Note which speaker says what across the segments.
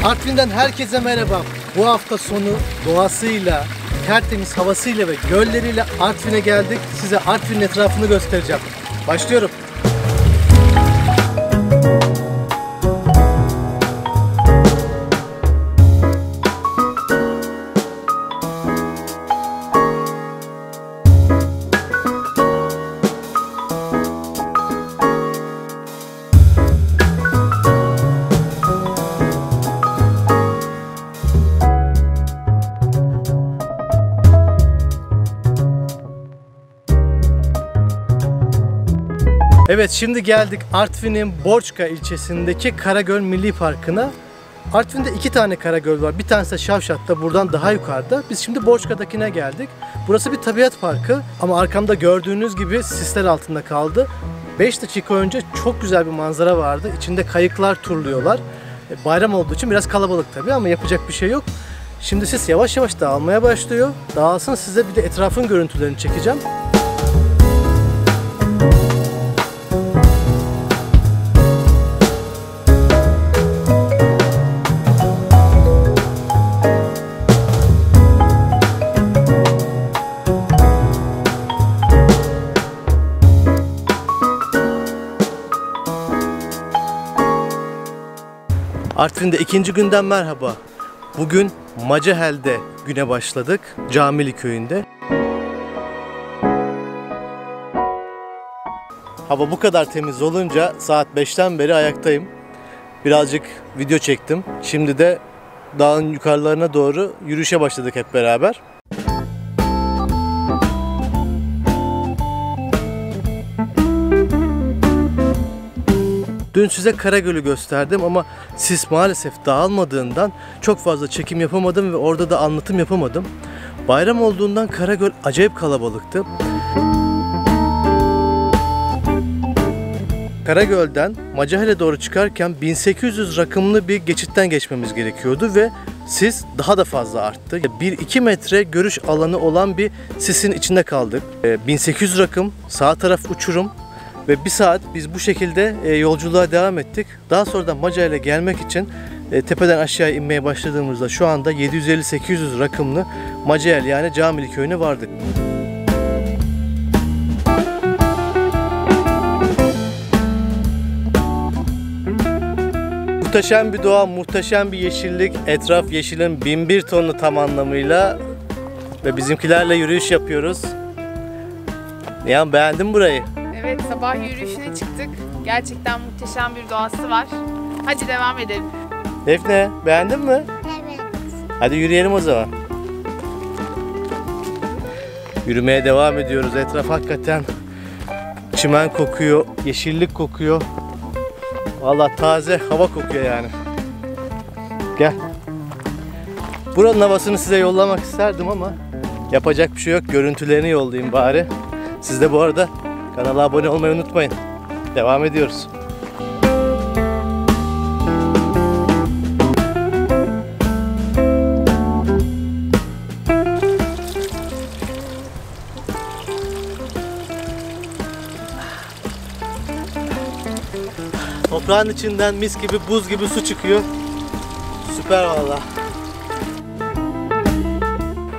Speaker 1: Artvin'den herkese merhaba. Bu hafta sonu doğasıyla, tertemiz havasıyla ve gölleriyle Artvin'e geldik. Size Artvin'in etrafını göstereceğim. Başlıyorum. Evet, şimdi geldik Artvin'in Borçka ilçesindeki Karagöl Milli Parkı'na. Artvin'de iki tane Karagöl var. Bir tanesi de Şavşat'ta, buradan daha yukarıda. Biz şimdi Borçka'dakine geldik. Burası bir tabiat parkı ama arkamda gördüğünüz gibi sisler altında kaldı. 5 dakika önce çok güzel bir manzara vardı. İçinde kayıklar turluyorlar. Bayram olduğu için biraz kalabalık tabii ama yapacak bir şey yok. Şimdi sis yavaş yavaş dağılmaya başlıyor. Dağılsın, size bir de etrafın görüntülerini çekeceğim. Artvin'de ikinci günden merhaba. Bugün Macahel'de güne başladık. Camili köyünde. Hava bu kadar temiz olunca saat 5'ten beri ayaktayım. Birazcık video çektim. Şimdi de dağın yukarılarına doğru yürüyüşe başladık hep beraber. Dün size Karagöl'ü gösterdim ama sis maalesef dağılmadığından çok fazla çekim yapamadım ve orada da anlatım yapamadım. Bayram olduğundan Karagöl acayip kalabalıktı. Karagöl'den Macahel'e doğru çıkarken 1800 rakımlı bir geçitten geçmemiz gerekiyordu ve sis daha da fazla arttı. 1-2 metre görüş alanı olan bir sisin içinde kaldık. 1800 rakım, sağ taraf uçurum. Ve bir saat biz bu şekilde yolculuğa devam ettik. Daha sonra da Macahel'e gelmek için tepeden aşağıya inmeye başladığımızda şu anda 750-800 rakımlı Macahel yani Camili köyüne vardık. Muhteşem bir doğa, muhteşem bir yeşillik. Etraf yeşilin 1001 tonu tam anlamıyla. Ve bizimkilerle yürüyüş yapıyoruz. Nihan, beğendin mi burayı?
Speaker 2: Evet, sabah yürüyüşüne çıktık. Gerçekten muhteşem bir doğası var. Hadi devam edelim.
Speaker 1: Defne, beğendin mi?
Speaker 3: Evet.
Speaker 1: Hadi yürüyelim o zaman. Yürümeye devam ediyoruz. Etraf hakikaten çimen kokuyor, yeşillik kokuyor. Vallahi taze hava kokuyor yani. Gel. Buranın havasını size yollamak isterdim ama yapacak bir şey yok. Görüntülerini yollayayım bari. Siz de bu arada kanala abone olmayı unutmayın. Devam ediyoruz. Toprağın içinden mis gibi, buz gibi su çıkıyor. Süper valla.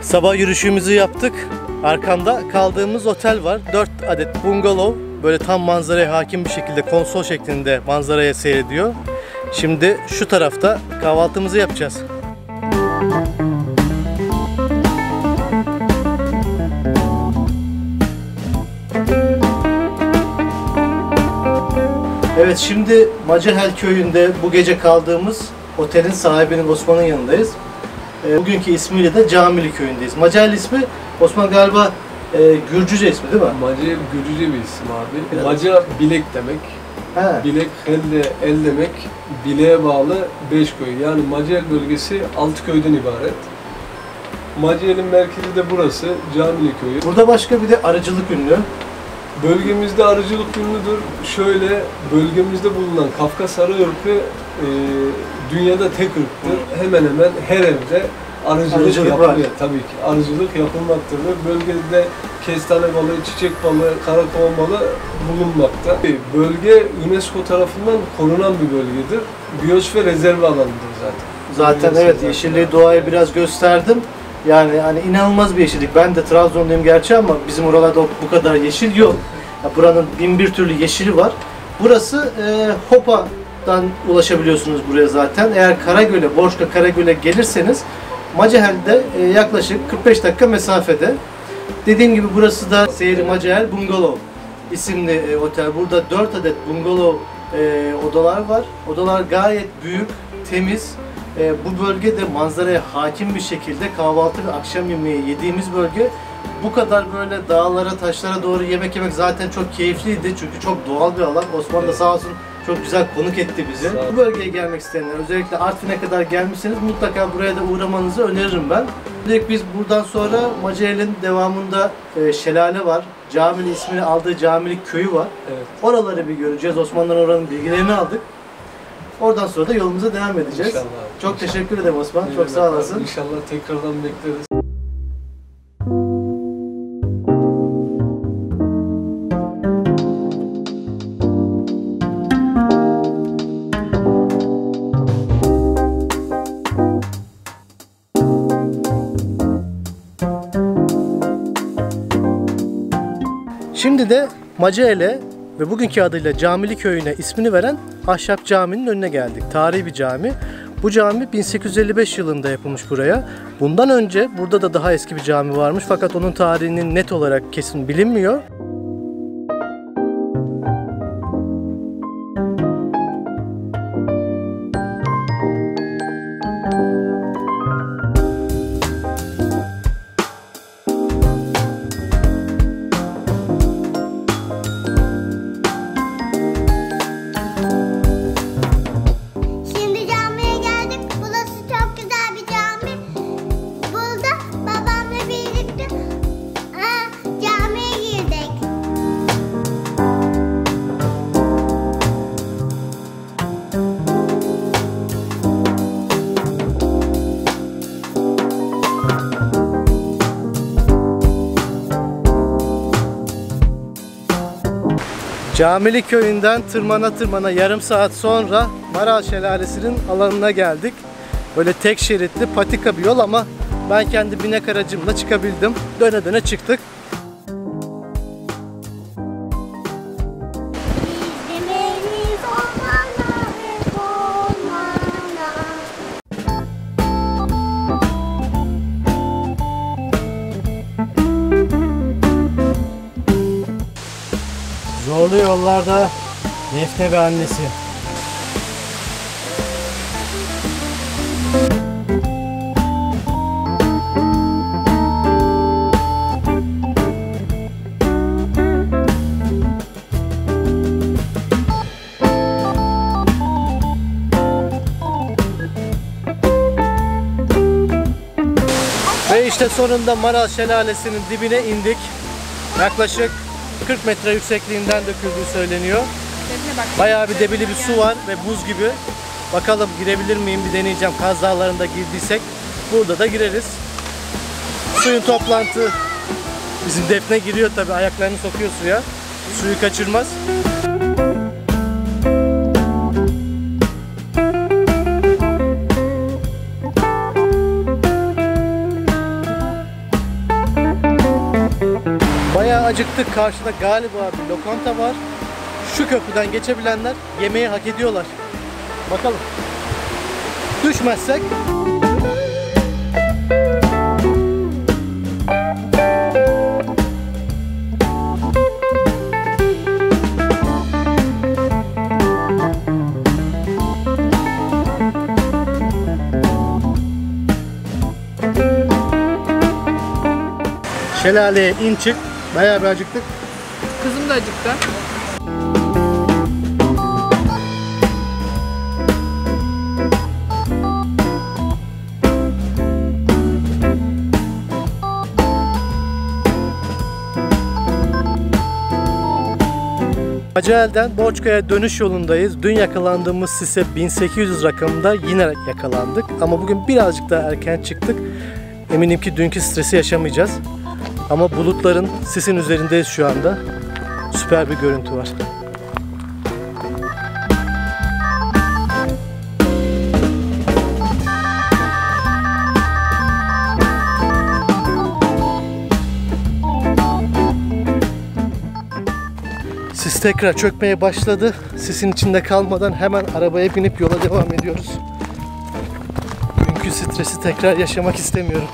Speaker 1: Sabah yürüyüşümüzü yaptık. Arkamda kaldığımız otel var. 4 adet bungalov. Böyle tam manzaraya hakim bir şekilde konsol şeklinde manzaraya seyrediyor. Şimdi şu tarafta kahvaltımızı yapacağız. Evet, şimdi Macahel köyünde bu gece kaldığımız otelin sahibinin Osman'ın yanındayız. Bugünkü ismiyle de Camili köyündeyiz. Macahel ismi Osman galiba Gürcüce ismi değil mi?
Speaker 4: Macahel Gürcüce bir isim abi. Evet. Maca bilek demek. He. Bilek helle el demek. Bileğe bağlı 5 köy. Yani Macahel bölgesi 6 köyden ibaret. Macahel'in merkezi de burası. Camili köyü.
Speaker 1: Burada başka bir de arıcılık ünlü.
Speaker 4: Bölgemizde arıcılık ünlüdür. Şöyle, bölgemizde bulunan Kafkas arı ırkı dünyada tek ırktır. Hemen hemen her evde arıcılık yapılıyor. Tabii ki arıcılık yapılmaktadır. Bölgede kestane balığı, çiçek balığı, karakovan balığı bulunmakta. Bölge UNESCO tarafından korunan bir bölgedir. Biyosfer rezervi alanıdır zaten.
Speaker 1: Zaten evet, yeşilliği, doğayı biraz gösterdim. Yani hani inanılmaz bir yeşillik. Ben de Trabzonluyum gerçi ama bizim oralarda bu kadar yeşil yok. Ya buranın bin bir türlü yeşili var. Burası Hopa'dan ulaşabiliyorsunuz buraya zaten. Eğer Karagöl'e, Borçka Karagöl'e gelirseniz Macahel'de yaklaşık 45 dakika mesafede. Dediğim gibi burası da Seyri Macahel Bungalov isimli otel. Burada 4 adet bungalov odalar var. Odalar gayet büyük, temiz. Bu bölgede manzaraya hakim bir şekilde kahvaltı ve akşam yemeği yediğimiz bölge. Bu kadar böyle dağlara, taşlara doğru yemek yemek zaten çok keyifliydi. Çünkü çok doğal bir alan. Osman da sağ olsun çok güzel konuk etti bizi. Bu bölgeye gelmek isteyenler, özellikle Artvin'e kadar gelmişseniz mutlaka buraya da uğramanızı öneririm ben. Direkt biz buradan sonra Macahel'in devamında şelale var. Caminin ismini aldığı Camilik köyü var.
Speaker 4: Evet.
Speaker 1: Oraları bir göreceğiz. Osman'dan oranın bilgilerini aldık. Oradan sonra da yolumuza devam edeceğiz.
Speaker 4: İnşallah.
Speaker 1: Çok teşekkür ederim Osman. Çok sağ olasın.
Speaker 4: İnşallah tekrardan bekleriz.
Speaker 1: Şimdi de Macahel'e ve bugünkü adıyla Camili Köyü'ne ismini veren Ahşap Cami'nin önüne geldik. Tarihi bir cami. Bu cami 1855 yılında yapılmış buraya. Bundan önce burada da daha eski bir cami varmış fakat onun tarihinin net olarak kesin bilinmiyor. Camili Köyü'nden tırmana yarım saat sonra Maral Şelalesi'nin alanına geldik. Böyle tek şeritli patika bir yol ama ben kendi binek aracımla çıkabildim. Döne döne çıktık. Zorlu yollarda Defne ve annesi. Ve işte sonunda Maral Şelalesi'nin dibine indik. Yaklaşık 40 metre yüksekliğinden döküldüğü söyleniyor. Bayağı bir debili bir su var ve buz gibi. Bakalım girebilir miyim, bir deneyeceğim. Kaz Dağları'nda girdiysek burada da gireriz. Suyun toplantı. Bizim Defne giriyor tabi, ayaklarını sokuyor suya. Suyu kaçırmaz. Bayağı acıktık. Karşıda galiba bir lokanta var. Şu köprüden geçebilenler yemeği hak ediyorlar. Bakalım. Düşmezsek. Şelaleye in çık. Bayağı bir acıktık.
Speaker 2: Kızım da acıktı.
Speaker 1: Macahel'den Borçka'ya dönüş yolundayız. Dün yakalandığımız sise 1800 rakamında yine yakalandık. Ama bugün birazcık daha erken çıktık. Eminim ki dünkü stresi yaşamayacağız. Ama bulutların sisin üzerindeyiz şu anda. Süper bir görüntü var. tekrar çökmeye başladı. Sisin içinde kalmadan hemen arabaya binip yola devam ediyoruz. Dünkü stresi tekrar yaşamak istemiyorum.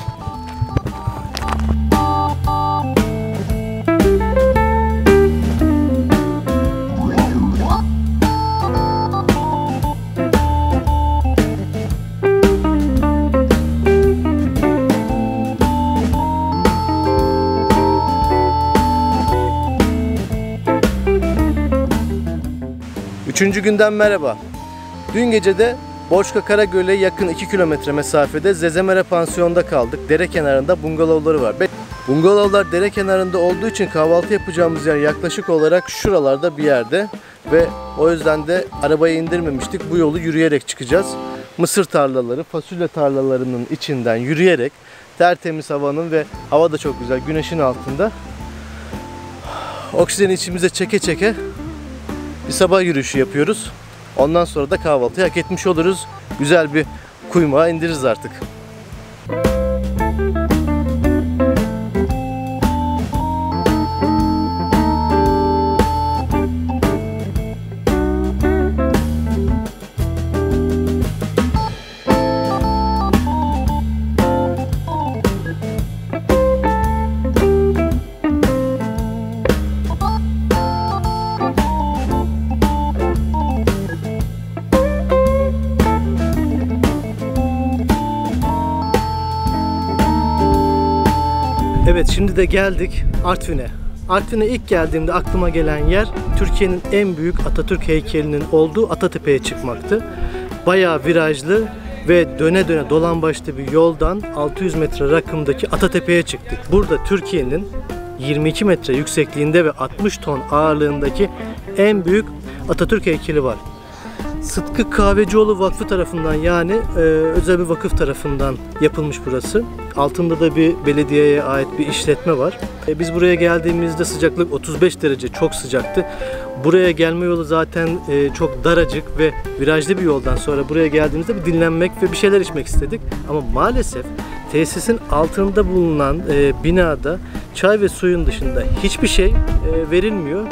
Speaker 1: Üçüncü günden merhaba. Dün gece de Borçka Karagöl'e yakın 2 kilometre mesafede Zezemere Pansiyon'da kaldık. Dere kenarında bungalovları var. Bungalovlar dere kenarında olduğu için kahvaltı yapacağımız yer yaklaşık olarak şuralarda bir yerde. Ve o yüzden de arabayı indirmemiştik. Bu yolu yürüyerek çıkacağız. Mısır tarlaları, fasulye tarlalarının içinden yürüyerek tertemiz havanın ve hava da çok güzel güneşin altında oksijeni içimize çeke çeke bir sabah yürüyüşü yapıyoruz. Ondan sonra da kahvaltıyı hak etmiş oluruz. Güzel bir kuymağa indiririz artık. Evet, şimdi de geldik Artvin'e. Artvin'e ilk geldiğimde aklıma gelen yer Türkiye'nin en büyük Atatürk heykelinin olduğu Atatepe'ye çıkmaktı. Bayağı virajlı ve döne döne dolambaçlı bir yoldan 600 metre rakımdaki Atatepe'ye çıktık. Burada Türkiye'nin 22 metre yüksekliğinde ve 60 ton ağırlığındaki en büyük Atatürk heykeli var. Sıtkı Kahvecioğlu Vakfı tarafından, yani özel bir vakıf tarafından yapılmış burası. Altında da bir belediyeye ait bir işletme var. Biz buraya geldiğimizde sıcaklık 35 derece, çok sıcaktı. Buraya gelme yolu zaten çok daracık ve virajlı bir yoldan sonra buraya geldiğimizde bir dinlenmek ve bir şeyler içmek istedik. Ama maalesef tesisin altında bulunan binada çay ve suyun dışında hiçbir şey verilmiyor.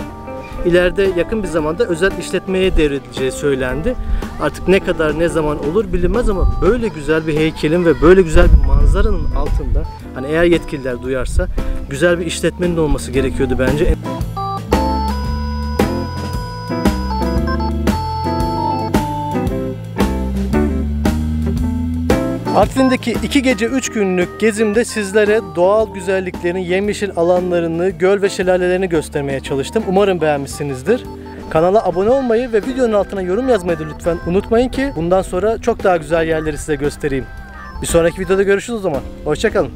Speaker 1: İleride yakın bir zamanda özel işletmeye devredileceği söylendi. Artık ne kadar ne zaman olur bilinmez ama böyle güzel bir heykelin ve böyle güzel bir manzaranın altında, hani eğer yetkililer duyarsa, güzel bir işletmenin olması gerekiyordu bence. Artvin'deki 2 gece 3 günlük gezimde sizlere doğal güzelliklerin, yemyeşil alanlarını, göl ve şelalelerini göstermeye çalıştım. Umarım beğenmişsinizdir. Kanala abone olmayı ve videonun altına yorum yazmayı da lütfen unutmayın ki bundan sonra çok daha güzel yerleri size göstereyim. Bir sonraki videoda görüşürüz o zaman. Hoşça kalın.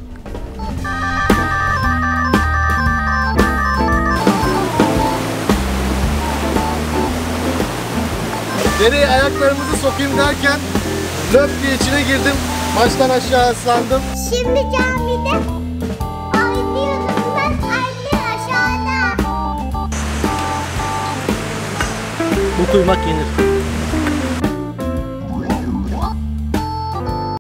Speaker 1: Dereye ayaklarımızı sokayım derken löp diye içine girdim. Baştan aşağı ıslandım.
Speaker 3: Şimdi camide oynuyorum ben, anne aşağıda.
Speaker 1: Bu kuymak yenir.